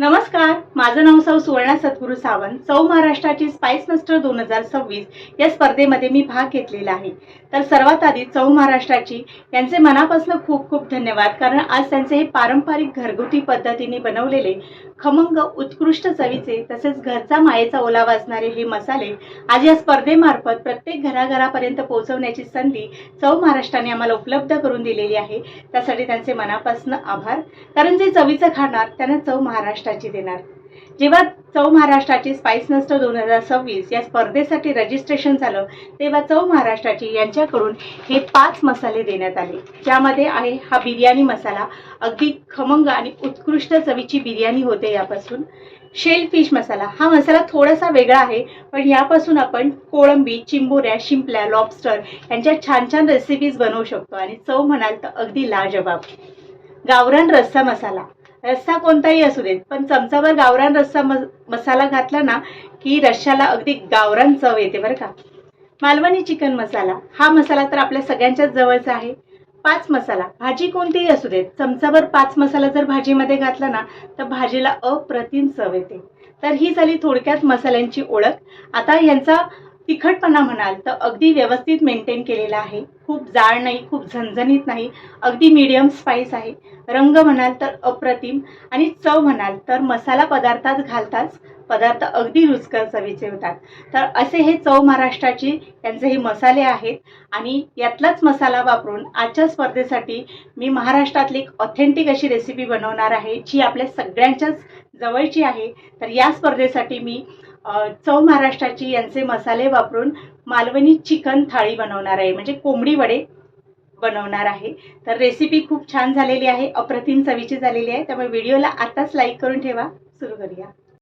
नमस्कार, माझं नाव सौ सुवर्णा सद्गुरू सावंत. सौ महाराष्ट्राची स्पाइस मास्टर 2026 या स्पर्धेमध्ये मी भाग घेतलेला आहे. तर सर्वात आधी सौ महाराष्ट्राची यांचे मनापासून खूप खूप धन्यवाद, कारण आज त्यांचे हे पारंपरिक घरगुती पद्धतीने बनवलेले खमंग उत्कृष्ट चवीचे तसेच घरचा मायेचा ओलावा असणारे हे मसाले आज या स्पर्धेमार्फत प्रत्येक घराघरापर्यंत पोहोचवण्याची संधी सौ महाराष्ट्राने आम्हाला उपलब्ध करून दिलेली आहे. त्यासाठी त्यांचे मनापासून आभार, कारण जे चवीचं खाणार त्यांना सौ महाराष्ट्राची देणार. जेव्हा सौ महाराष्ट्राची स्पाइस मास्टर 2026 या स्पर्धेसाठी रजिस्ट्रेशन झालं तेव्हा सौ महाराष्ट्राची यांच्याकडून हे 5 मसाले देण्यात आले, ज्यामध्ये आहे हा बिर्याणी मसाला. अगदी खमंग आणि उत्कृष्ट चवीची बिर्याणी होते यापासून. शेल फिश मसाला, हा मसाला थोडासा वेगळा आहे, पण यापासून आपण कोळंबी, चिंबोऱ्या, शिंपल्या, लॉबस्टर यांच्या छान छान रेसिपीज बनवू शकतो आणि चव म्हणाल तर अगदी लाजवाब. गावरान रस्सा मसाला, रस्सा कोणताही असू देत, पण चमचाभर गावरान रस्सा मसाला घातला ना की रश्श्याला अगदी गावरान चव येते बरं का. मालवणी चिकन मसाला, हा मसाला तर आपल्या सगळ्यांच्याच जवळचा आहे. 5 मसाला, भाजी कोणतीही असू देत, चमचाभर 5 मसाला जर भाजीमध्ये घातला ना तर भाजीला अप्रतिम चव येते. तर ही झाली थोडक्यात मसाल्यांची ओळख. आता यांचा तिखटपणा म्हणाल तर अगदी व्यवस्थित मेंटेन केलेला आहे. खूप जाड नाही, खूप झणझणीत नाही, अगदी मीडियम स्पाइस आहे. रंग म्हणाल तर अप्रतिम आणि चव म्हणाल तर मसाला पदार्थात घालताच पदार्थ अगदी रुचकर चवीचे होतात. तर असे हे चव महाराष्ट्राची यांचे हे मसाले आहेत आणि यातलाच मसाला वापरून आजच्या स्पर्धेसाठी मी महाराष्ट्रातली एक ऑथेंटिक अशी रेसिपी बनवणार आहे, जी आपल्या सगळ्यांच्याच जवळची आहे. तर या स्पर्धेसाठी मी चव महाराष्ट्राची यांचे मसाले वापरून मालवणी चिकन थाळी बनवणार आहे, म्हणजे कोंबडी वडे बनवणार आहे. तर रेसिपी खूप छान झालेली आहे, अप्रतिम चवीची झालेली आहे. त्यामुळे व्हिडिओला आताच लाईक करून ठेवा. सुरू करूया.